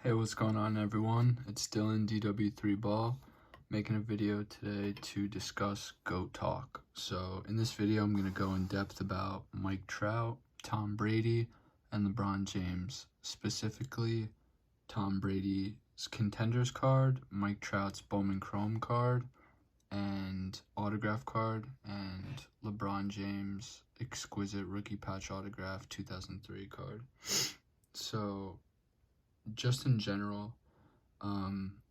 Hey, what's going on, everyone? It's Dylan, DW3 Ball, making a video today to discuss GOAT talk. So in this video, I'm going to go in depth about Mike Trout, Tom Brady, and LeBron James. Specifically, Tom Brady's Contenders card, Mike Trout's Bowman Chrome card, and autograph card, and LeBron James Exquisite Rookie Patch Autograph 2003 card. So just in general,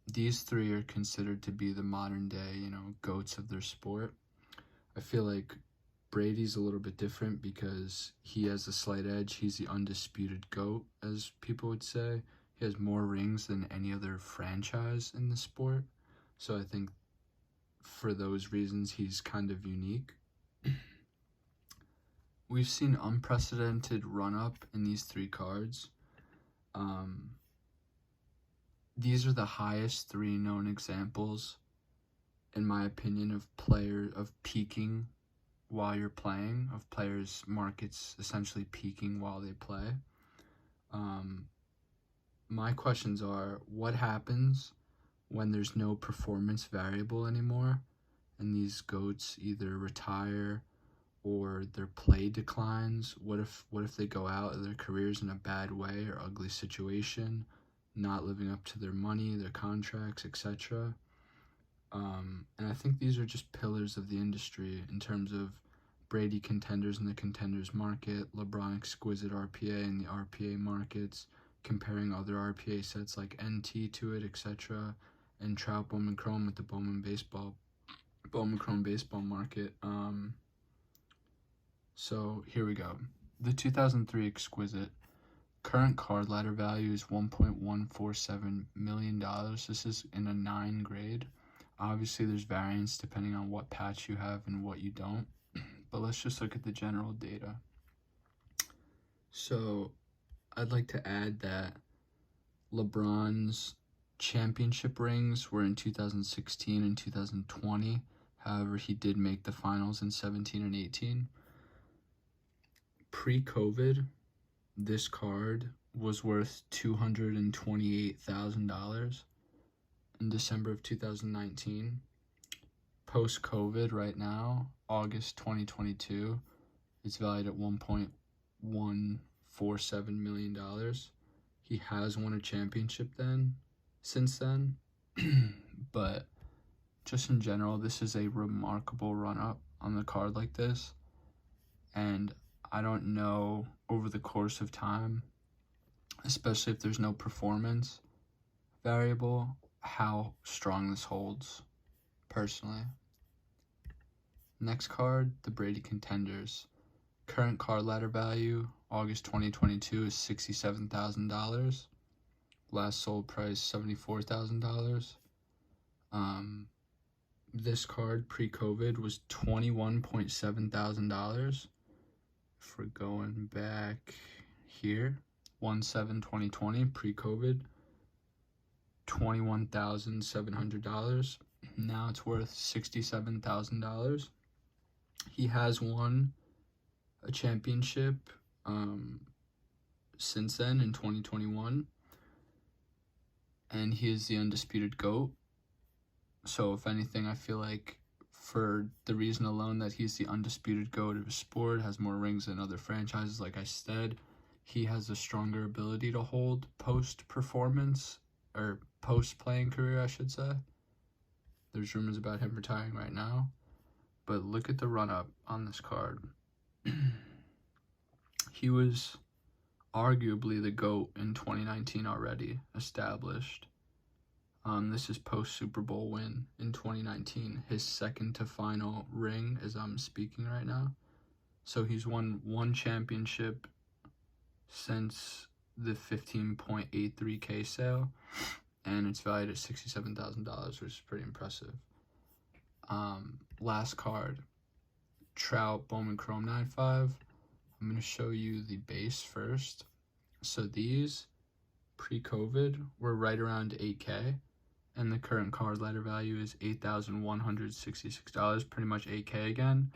these three are considered to be the modern day, GOATs of their sport. I feel like Brady's a little bit different because he has a slight edge. He's the undisputed GOAT, as people would say. He has more rings than any other franchise in the sport. So I think for those reasons, he's kind of unique. We've seen unprecedented run-up in these three cards. These are the highest three known examples, in my opinion, of peaking while you're playing, of players' markets essentially peaking while they play. My questions are, what happens when there's no performance variable anymore, and these GOATs either retire or their play declines? What if they go out of their careers in a bad way or ugly situation, not living up to their money, their contracts, etc.? And I think these are just pillars of the industry in terms of Brady Contenders in the Contenders market, LeBron Exquisite RPA in the RPA markets, comparing other RPA sets like NT to it, etc., and Trout Bowman Chrome with the Bowman Chrome baseball market. So here we go. The 2003 Exquisite. Current card ladder value is $1.147 million. This is in a 9 grade. Obviously, there's variance depending on what patch you have and what you don't. But let's just look at the general data. So I'd like to add that LeBron's championship rings were in 2016 and 2020. However, he did make the finals in 17 and 18. Pre-COVID, this card was worth $228,000 in December of 2019. Post-COVID, right now, August 2022, it's valued at $1.147 million. He has won a championship since then, but just in general, this is a remarkable run-up on the card like this, and I don't know over the course of time, especially if there's no performance variable, how strong this holds, personally. Next card, the Brady Contenders. Current card ladder value, August 2022, is $67,000. Last sold price, $74,000. This card pre-COVID was $21,700. If we're going back here, 1/7/2020, pre-COVID, $21,700. Now it's worth $67,000. He has won a championship since then in 2021, and he is the undisputed GOAT. So if anything, I feel like for the reason alone that he's the undisputed GOAT of his sport, has more rings than other franchises, like I said, he has a stronger ability to hold post-performance, or post-playing career, I should say. There's rumors about him retiring right now, but look at the run-up on this card. He was arguably the GOAT in 2019 already, established. This is post-Super Bowl win in 2019, his second to final ring as I'm speaking right now. So he's won one championship since the 15.83K sale, and it's valued at $67,000, which is pretty impressive. Last card, Trout Bowman Chrome 9.5. I'm going to show you the base first. So these, pre-COVID, were right around 8K. And the current card ladder value is $8,166, pretty much 8K again.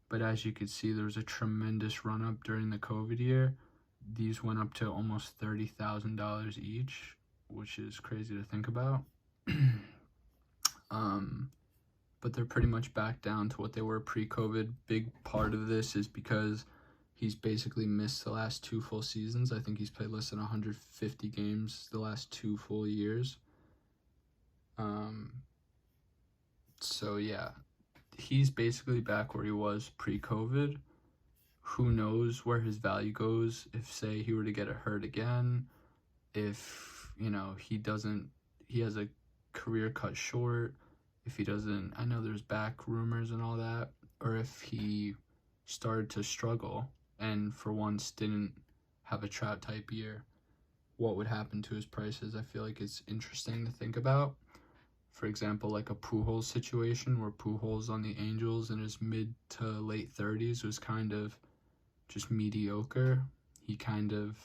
But as you can see, there was a tremendous run-up during the COVID year. These went up to almost $30,000 each. which is crazy to think about. But they're pretty much back down to what they were pre-COVID. Big part of this is because he's basically missed the last 2 full seasons. I think he's played less than 150 games the last 2 full years. So yeah, he's basically back where he was pre-COVID. Who knows where his value goes if, say, he were to get hurt again, if, he has a career cut short, if he doesn't, I know there's back rumors and all that, or if he started to struggle and for once didn't have a Trout type year, what would happen to his prices? I feel like it's interesting to think about. For example, like a Pujols situation where Pujols on the Angels in his mid to late 30s was kind of just mediocre. He kind of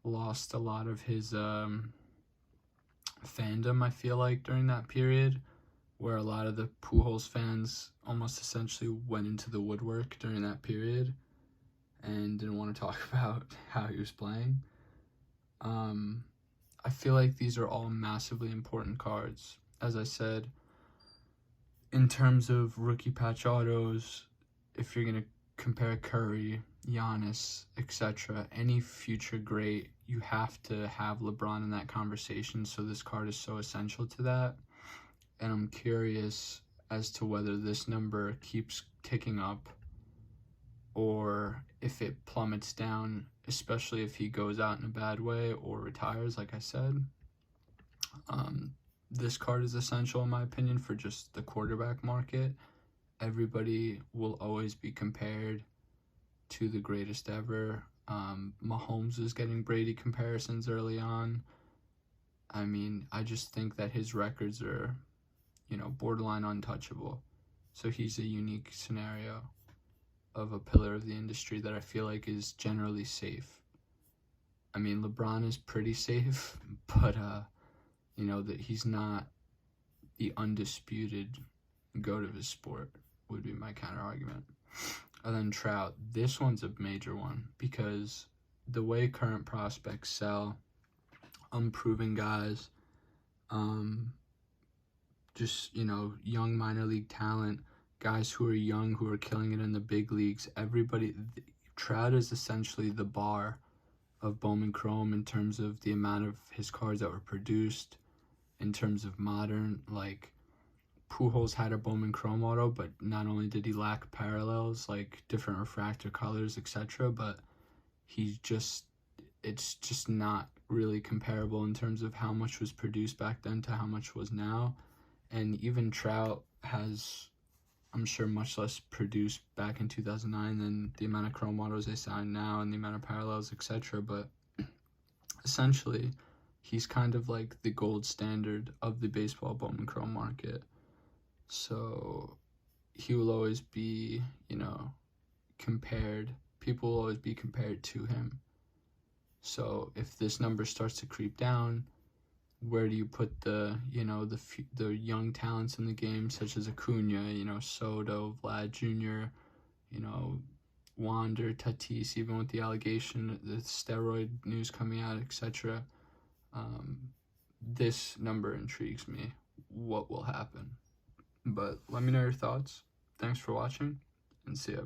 lost a lot of his fandom, I feel like, during that period, where a lot of the Pujols fans almost essentially went into the woodwork during that period and didn't want to talk about how he was playing. I feel like these are all massively important cards. As I said, in terms of rookie patch autos, if you're going to compare Curry, Giannis, etc., any future great, you have to have LeBron in that conversation, so this card is so essential to that. And I'm curious as to whether this number keeps ticking up or if it plummets down, especially if he goes out in a bad way or retires, like I said. This card is essential, in my opinion, for just the quarterback market. Everybody will always be compared to the greatest ever. Mahomes is getting Brady comparisons early on. I mean, I just think that his records are, borderline untouchable. So he's a unique scenario of a pillar of the industry that I feel like is generally safe. I mean, LeBron is pretty safe, but, that he's not the undisputed GOAT of his sport would be my counter argument. And then Trout, this one's a major one because the way current prospects sell, unproven guys, just, young minor league talent, guys who are young, who are killing it in the big leagues, Trout is essentially the bar of Bowman Chrome in terms of the amount of his cards that were produced, in terms of modern, like, Pujols had a Bowman Chrome auto, but not only did he lack parallels, like different refractor colors, etc., but it's just not really comparable in terms of how much was produced back then to how much was now. And even Trout has, I'm sure, much less produced back in 2009 than the amount of Chrome autos they signed now and the amount of parallels, etc., but essentially, he's kind of like the gold standard of the baseball Bowman Chrome market. So he will always be, compared. People will always be compared to him. So if this number starts to creep down, where do you put the young talents in the game, such as Acuna, Soto, Vlad Jr., Wander, Tatis, even with the allegation, the steroid news coming out, etc. This number intrigues me. What will happen? But let me know your thoughts. Thanks for watching, and see ya.